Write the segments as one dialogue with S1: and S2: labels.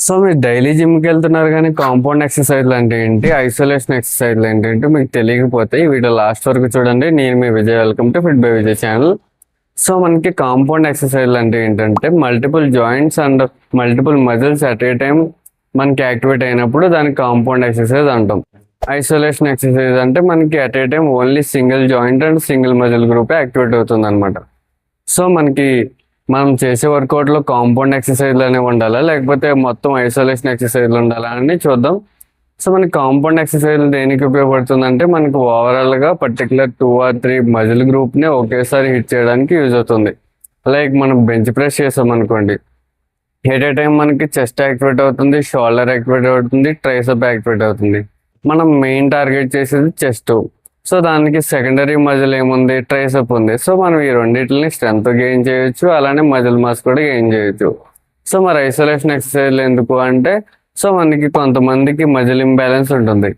S1: So మీరు daily జిమ్కి వెళ్తున్నారు కానీ కాంపౌండ్ ఎక్సర్సైజ్లు అంటే ఏంటి, ఐసోలేషన్ ఎక్సర్సైజ్లు ఏంటంటే మీకు తెలియకపోతే ఈ వీడియో లాస్ట్ వరకు చూడండి. నేను మీ Vijay, welcome to fit by Vijay channel. So మనకి కాంపౌండ్ ఎక్సర్సైజ్లు అంటే ఏంటంటే multiple joints and multiple muscles at a time మనకి యాక్టివేట్ అయినప్పుడు దానికి కాంపౌండ్ ఎక్సర్సైజ్ అంటాం. ఐసోలేషన్ ఎక్సర్సైజ్ అంటే మనకి at a time only single joint and single muscle గ్రూపే యాక్టివేట్ అవుతుంది అనమాట. సో మనకి మనం చేసే వర్కౌట్లో కాంపౌండ్ ఎక్సర్సైజ్లు అనేవి ఉండాలా లేకపోతే మొత్తం ఐసోలేషన్ ఎక్సర్సైజ్లు ఉండాలా అని చూద్దాం. సో మనకి కాంపౌండ్ ఎక్సర్సైజ్లు దేనికి ఉపయోగపడుతుంది అంటే మనకు ఓవరాల్గా పర్టికులర్ 2 or 3 మజిల్ గ్రూప్ని ఒకేసారి హిట్ చేయడానికి యూజ్ అవుతుంది. లైక్ మనం బెంచ్ ప్రెస్ చేసాం అనుకోండి, ఎట్ ఏ టైం మనకి చెస్ట్ యాక్టివేట్ అవుతుంది, షోల్డర్ యాక్టివేట్ అవుతుంది, ట్రైసెప్ యాక్టివేట్ అవుతుంది. మనం మెయిన్ టార్గెట్ చేసేది చెస్ట్. సో దానికి సెకండరీ మజిల్ ఏముంది, ట్రైసెప్ ఉంది. సో మనం ఈ రెండింటిని స్ట్రెంత్ గెయిన్ చేయొచ్చు, అలానే మజిల్ మాస్ కూడా గెయిన్ చేయొచ్చు. సో మరి ఐసోలేషన్ ఎక్సర్సైజ్లు ఎందుకు అంటే, సో మనకి కొంతమందికి మజిల్ ఇంబ్యాలెన్స్ ఉంటుంది.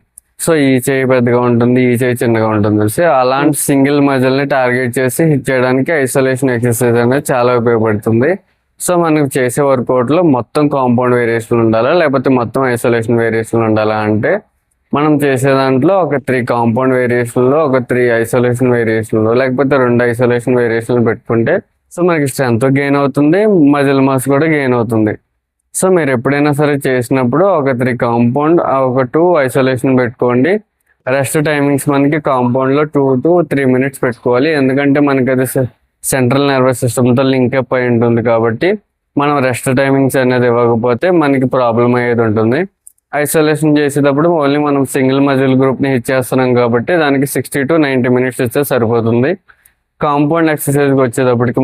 S1: సో ఈ చేయి పెద్దగా ఉంటుంది, ఈ చేయి చిన్నగా ఉంటుంది. సో అలాంటి సింగిల్ మజిల్ని టార్గెట్ చేసి హిట్ చేయడానికి ఐసోలేషన్ ఎక్సర్సైజ్ అనేది చాలా ఉపయోగపడుతుంది. సో మనకి చేసే వర్కౌట్లో మొత్తం కాంపౌండ్ వేరియేషన్ ఉండాలా లేకపోతే మొత్తం ఐసోలేషన్ వేరియేషన్ ఉండాలా అంటే, మనం చేసే దాంట్లో ఒక 3 కాంపౌండ్ వేరియేషన్లో, ఒక 3 ఐసోలేషన్ వేరియేషన్లో, లేకపోతే 2 ఐసోలేషన్ వేరియేషన్లు పెట్టుకుంటే సో మనకి స్ట్రెంత్ గెయిన్ అవుతుంది, మజిల్ మాస్ కూడా గెయిన్ అవుతుంది. సో మీరు ఎప్పుడైనా సరే చేసినప్పుడు ఒక 3 కాంపౌండ్, ఒక 2 ఐసోలేషన్ పెట్టుకోండి. రెస్ట్ టైమింగ్స్ మనకి కాంపౌండ్లో 2 to 3 minutes పెట్టుకోవాలి. ఎందుకంటే మనకి అది సెంట్రల్ నర్వస్ సిస్టమ్తో లింక్ అప్ అయి ఉంటుంది కాబట్టి మనం రెస్ట్ టైమింగ్స్ అనేది ఇవ్వకపోతే మనకి ప్రాబ్లం అయ్యేది ఉంటుంది. ఐసోలేషన్ చేసేటప్పుడు ఓన్లీ మనం సింగిల్ మజిల్ గ్రూప్ని హిట్ చేస్తున్నాం కాబట్టి దానికి 60 to 90 minutes ఇస్తే సరిపోతుంది. కాంపౌండ్ ఎక్సర్సైజ్కి వచ్చేటప్పటికి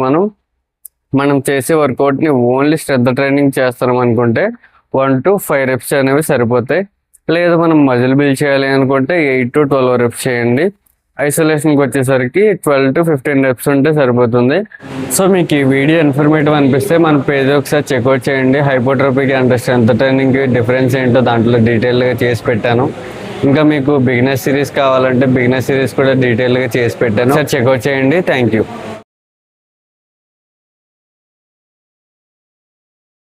S1: మనం చేసే వర్కౌట్ని ఓన్లీ శ్రద్ధ ట్రైనింగ్ చేస్తున్నాం అనుకుంటే 1 to 5 reps అనేవి సరిపోతాయి. లేదు మనం మజిల్ బిల్డ్ చేయాలి అనుకుంటే 8 to 12 reps చేయండి. ఐసోలేషన్కి వచ్చేసరికి 12 to 15 reps ఉంటే సరిపోతుంది. సో మీకు ఈ వీడియో ఇన్ఫర్మేటివ్ అనిపిస్తే మన పేజ్ ఒకసారి చెక్అవుట్ చేయండి. హైపోట్రోఫీకి అండ్ స్ట్రెంత్ ట్రైనింగ్కి డిఫరెన్స్ ఏంటో దాంట్లో డీటెయిల్గా చేసి పెట్టాను. ఇంకా మీకు బిగినర్ సిరీస్ కావాలంటే బిగినర్ సిరీస్ కూడా డీటెయిల్గా చేసి పెట్టాను. సార్ చెక్అవుట్ చేయండి. Thank you.